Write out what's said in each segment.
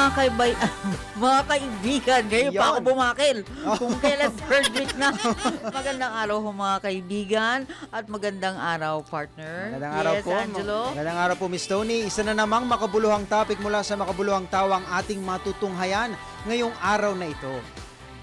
mga kaibigan, ngayon pa ako Yun. bumakil. Kung kailan third week na. Magandang araw ho mga kaibigan at magandang araw partner. Magandang araw yes, po. Angelo. Magandang araw po, Miss Tony. Isa na namang makabuluhang topic mula sa Makabuluhang Tawang ating matutunghayan ngayong araw na ito.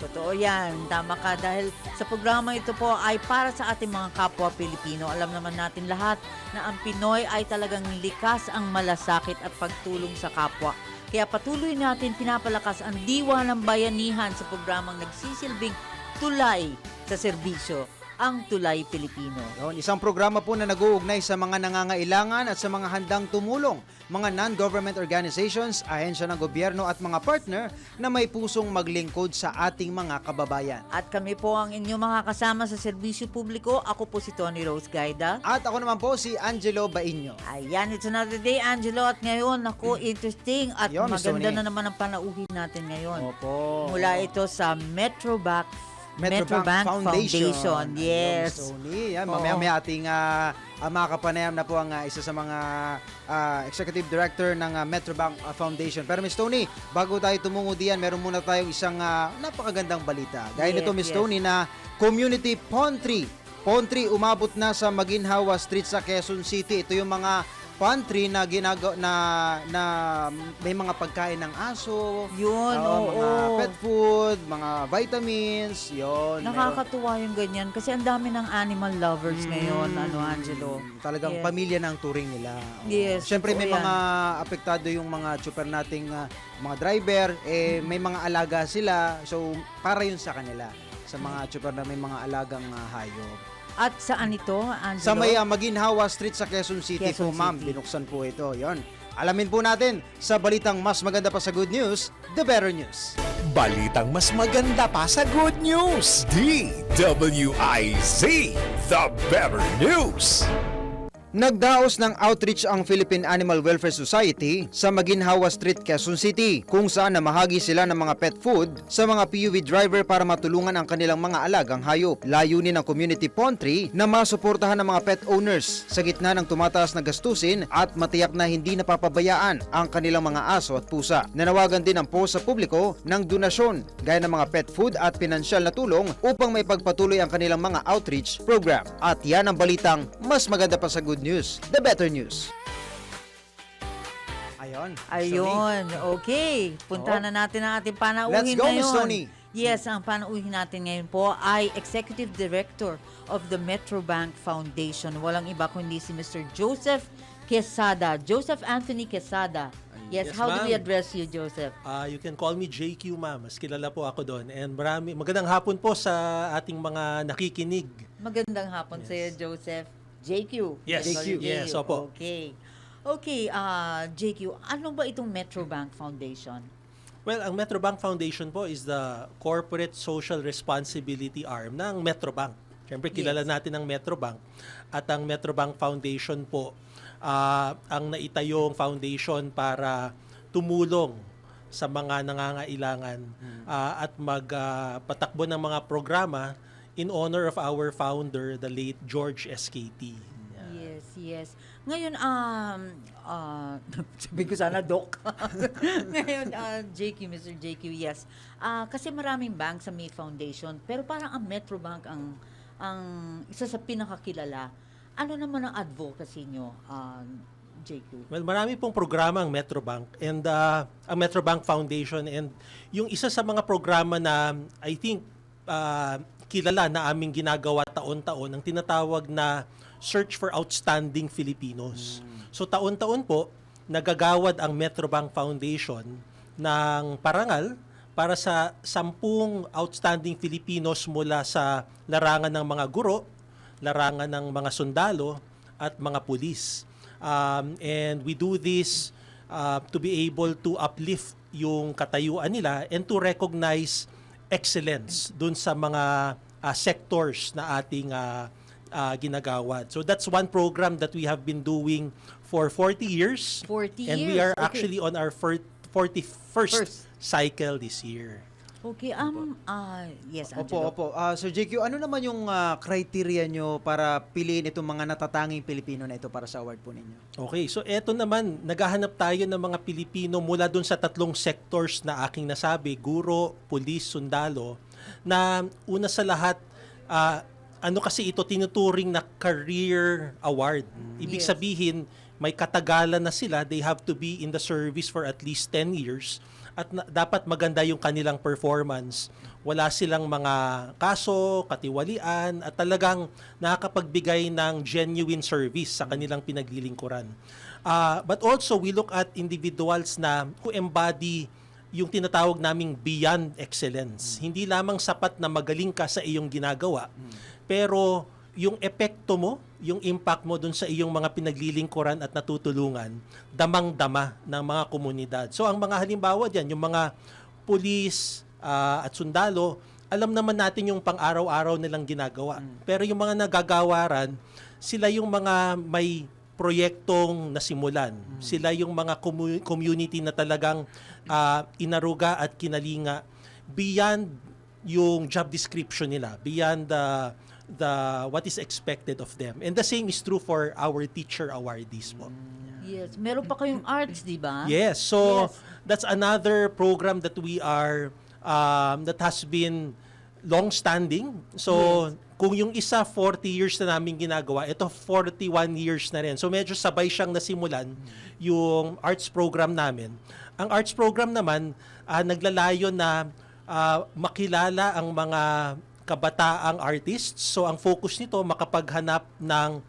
Totoo yan, tama ka dahil sa programa ito po ay para sa ating mga kapwa Pilipino. Alam naman natin lahat na ang Pinoy ay talagang likas ang malasakit at pagtulong sa kapwa. Kaya patuloy natin pinapalakas ang diwa ng bayanihan sa programang nagsisilbing tulay sa serbisyo, ang Tulay Pilipino. Yun, isang programa po na nag-uugnay sa mga nangangailangan at sa mga handang tumulong, mga non-government organizations, ahensya ng gobyerno at mga partner na may pusong maglingkod sa ating mga kababayan. At kami po ang inyong makakasama sa serbisyo publiko. Ako po si Tony Rose Gaida. At ako naman po si Angelo Bainyo. Ayan, it's another day, Angelo. At ngayon, ako, interesting at Yun, Miss maganda Tony. na naman ang panauhin natin ngayon. Opo. Mula ito sa Metrobank Foundation. Yes. Ayun, Miss Tony. Yan, Oo. mamaya ating makapanayam na po ang isa sa mga executive director ng Metrobank Foundation. Pero Miss Tony, bago tayo tumungo diyan, meron muna tayong isang napakagandang balita. Gaya Yes, nito, Miss yes. Tony, na community pantry. Pantry umabot na sa Maginhawa Street sa Quezon City. Ito yung mga pantry na na may mga pagkain ng aso, Yun, mga oo. pet food, mga vitamins, yon. Nakakatuwa yung ganyan kasi ang dami ng animal lovers ngayon, Angelo. Talagang Yes. pamilya na ang turing nila. Oo. Yes, Siyempre may totoo yan. mga apektado yung mga super nating mga driver, may mga alaga sila. So para yun sa kanila, sa mga super na may mga alagang hayop. At saan ito, Angelo? Sa may Maginhawa Street sa Quezon City Quezon po, ma'am. City. Binuksan po ito. Yon. Alamin po natin sa balitang mas maganda pa sa good news, the better news. Balitang mas maganda pa sa good news. DWIZ, the better news. Nagdaos ng outreach ang Philippine Animal Welfare Society sa Maginhawa Street, Quezon City, kung saan namahagi sila ng mga pet food sa mga PUV driver para matulungan ang kanilang mga alagang hayop. Layunin ng community pantry na masuportahan ng mga pet owners sa gitna ng tumataas na gastusin at matiyak na hindi napapabayaan ang kanilang mga aso at pusa. Nanawagan din ang PO sa publiko ng donasyon gaya ng mga pet food at pinansyal na tulong upang may pagpatuloy ang kanilang mga outreach program. At yan ang balitang mas maganda pa sa good news, the better news. Ayun, okay. Puntahan na natin ang ating panauhin Let's go, ngayon. Miss Tony. Yes, ang panauhin natin ngayon po ay Executive Director of the Metrobank Foundation. Walang iba kundi si Mr. Joseph Quesada. Joseph Anthony Quesada. Yes, Yes, how do we ma'am. address you, Joseph? You can call me JQ, ma'am. Mas kilala po ako doon. And magandang hapon po sa ating mga nakikinig. Magandang hapon sa iyo, Joseph. JQ. Yes, Sorry, JQ. Yes, opo. Okay. Okay, JQ, ano ba itong Metrobank Foundation? Well, ang Metrobank Foundation po is the corporate social responsibility arm ng Metrobank. Siyempre, kilala Yes. natin ang Metrobank. At ang Metrobank Foundation po, ang naitayong foundation para tumulong sa mga nangangailangan at magpatakbo ng mga programa in honor of our founder, the late George S.K.T. Yes, yes. Ngayon, sabi ko sana, Doc. Ngayon, JQ, Mr. JQ, yes. Kasi maraming bank sa May Foundation, pero parang ang Metrobank ang isa sa pinakakilala. Ano naman ang advocacy nyo, JQ? Well, marami pong programa ang Metrobank and ang Metrobank Foundation, and yung isa sa mga programa na I think kilala na aming ginagawa taon-taon ang tinatawag na Search for Outstanding Filipinos. So taon-taon po nagagawad ang Metrobank Foundation ng parangal para sa 10 outstanding Filipinos mula sa larangan ng mga guro, larangan ng mga sundalo at mga pulis. And we do this to be able to uplift yung katayuan nila and to recognize excellence dun sa mga sectors na ating ginagawad. So that's one program that we have been doing for 40 years. 40 and years. we are Okay. actually on our 41st cycle this year. Okay, yes, Opo, Angelo. opo. Sir JQ, ano naman yung criteria nyo para piliin itong mga natatanging Pilipino na ito para sa award po ninyo? Okay, so eto naman, naghahanap tayo ng mga Pilipino mula dun sa 3 sectors na aking nasabi, guro, pulis, sundalo, na una sa lahat, ano kasi ito tinuturing na career award. Ibig Yes. sabihin, may katagalan na sila, they have to be in the service for at least 10 years at dapat maganda yung kanilang performance. Wala silang mga kaso, katiwalian, at talagang nakakapagbigay ng genuine service sa kanilang pinaglilingkuran. But also, we look at individuals na who embody yung tinatawag naming beyond excellence. Hindi lamang sapat na magaling ka sa iyong ginagawa, pero yung epekto mo, yung impact mo dun sa iyong mga pinaglilingkuran at natutulungan, damang-dama ng mga komunidad. So ang mga halimbawa dyan, yung mga pulis at sundalo, alam naman natin yung pang-araw-araw nilang ginagawa. Pero yung mga nagagawaran, sila yung mga may proyektong nasimulan. Sila yung mga community na talagang inaruga at kinalinga beyond yung job description nila, beyond the what is expected of them. And the same is true for our teacher awardees po. Yes, meron pa kayong arts, di ba? Yes, so Yes. that's another program that we are that has been long-standing. So kung yung isa 40 years na namin ginagawa, ito 41 years na rin. So medyo sabay siyang nasimulan yung arts program namin. Ang arts program naman naglalayo na makilala ang mga kabataang artists. So ang focus nito makapaghanap ng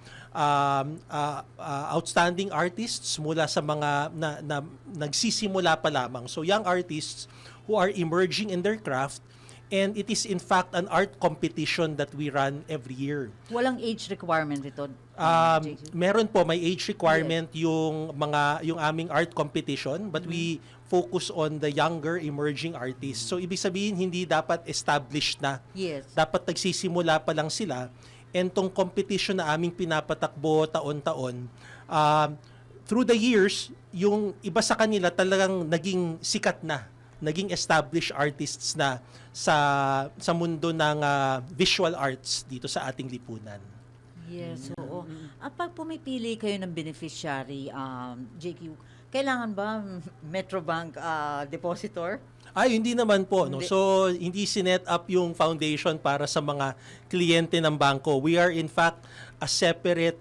outstanding artists mula sa mga na nagsisimula pa lamang. So young artists who are emerging in their craft, and it is in fact an art competition that we run every year. Walang age requirement ito. JQ? Meron po, may age requirement yung aming art competition, but we focus on the younger emerging artists. So ibig sabihin hindi dapat established na. Yes. Dapat nagsisimula pa lang sila. And tong competition na aming pinapatakbo taon-taon, through the years, yung iba sa kanila talagang naging sikat na, naging established artists na sa mundo ng visual arts dito sa ating lipunan. Yes, oo. Pag pumipili kayo ng beneficiary, JQ, kailangan ba Metrobank depositor? Ay, hindi naman po. No? Hindi. So, hindi sinet up yung foundation para sa mga kliyente ng bangko. We are in fact a separate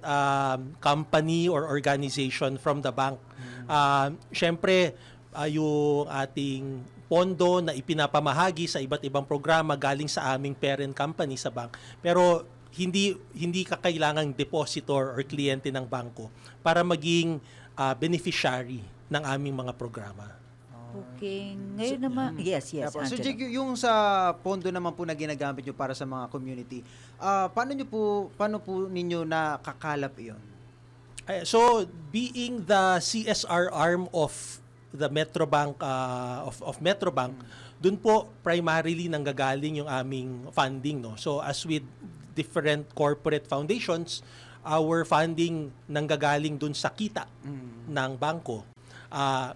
company or organization from the bank. Siyempre, yung ating pondo na ipinapamahagi sa iba't ibang programa galing sa aming parent company sa bank. Pero hindi ka kailangang depositor or kliyente ng bangko para maging beneficiary ng aming mga programa. Okay. Ngayon naman, yes, Apo. So Angelo. JQ, yung sa pondo naman po na ginagamit nyo para sa mga community, paano po ninyo nakakalap iyon? So, being the CSR arm of the Metrobank of Metrobank, dun po primarily nanggagaling yung aming funding, no. So, as with different corporate foundations, our funding nanggagaling dun sa kita ng bangko.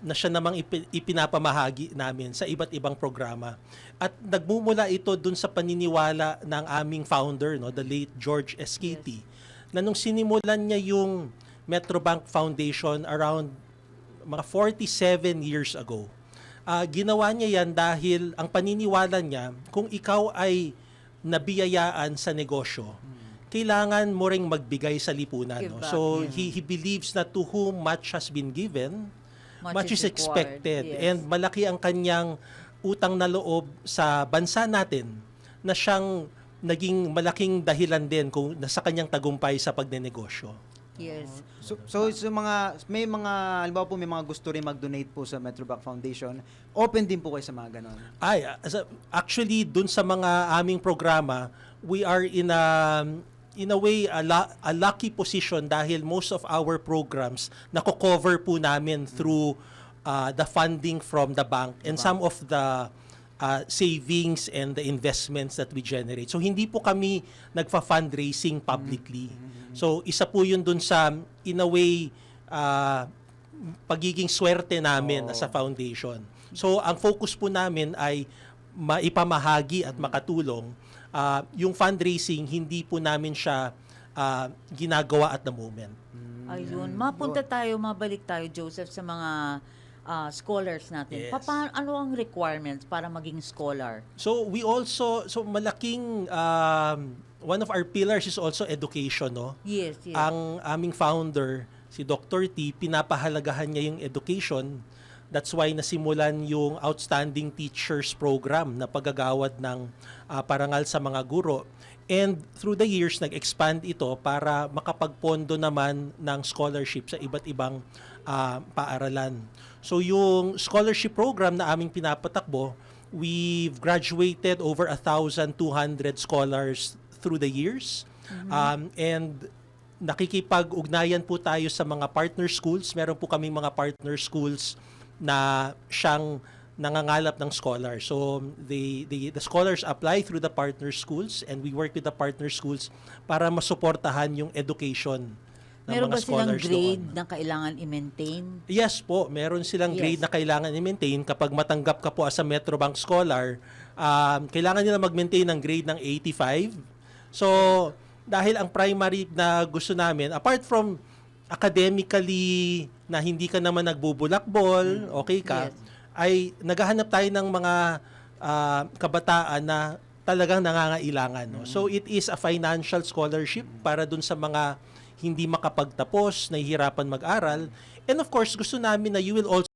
Na siya namang ipinapamahagi namin sa iba't ibang programa. At nagmumula ito dun sa paniniwala ng aming founder, no, the late George S. Katie, na nung sinimulan niya yung Metrobank Foundation around mga 47 years ago. Ginawa niya yan dahil ang paniniwala niya, kung ikaw ay nabiyayaan sa negosyo, kailangan mo ring magbigay sa lipunan. Give No? back, So, yeah. he believes na to whom much has been given, much is required, expected. yes. And malaki ang kanyang utang na loob sa bansa natin na siyang naging malaking dahilan din kung nasa kanyang tagumpay sa pagnenegosyo. Yes. So may mga halimbawa po may mga gusto rin mag-donate po sa Metrobank Foundation. Open din po kayo sa mga ganon. Actually, dun sa mga aming programa, we are in a way, a lucky position dahil most of our programs nako-cover po namin through the funding from the bank and some of the savings and the investments that we generate. So, hindi po kami nagfa-fundraising publicly. So, isa po yun dun sa, in a way, pagiging swerte namin as a foundation. So, ang focus po namin ay maipamahagi at makatulong, yung fundraising, hindi po namin siya ginagawa at the moment. Ayun. Mabalik tayo, Joseph, sa mga scholars natin. Yes. Ano ang requirements para maging scholar? So malaking, one of our pillars is also education, no? Yes, yes. Ang aming founder, si Dr. T, pinapahalagahan niya yung education. That's why nasimulan yung Outstanding Teachers Program na paggagawad ng parangal sa mga guro. And through the years, nag-expand ito para makapagpondo naman ng scholarship sa iba't ibang paaralan. So yung scholarship program na aming pinapatakbo, we've graduated over 1,200 scholars through the years. And nakikipag-ugnayan po tayo sa mga partner schools. Meron po kaming mga partner schools na siyang nangangalap ng scholars. So the scholars apply through the partner schools, and we work with the partner schools para masuportahan yung education ng Meron mga ba silang scholars grade doon. na kailangan i-maintain? Yes po, meron silang Yes. grade na kailangan i-maintain. Kapag matanggap ka po as a Metrobank scholar, kailangan nila mag-maintain ng grade ng 85. So, dahil ang primary na gusto namin, apart from academically na hindi ka naman nagbubulakbol, okay ka, Yes. ay naghahanap tayo ng mga kabataan na talagang nangangailangan. No? So, it is a financial scholarship para dun sa mga hindi makapagtapos, nahihirapan mag-aral. And of course, gusto namin na you will also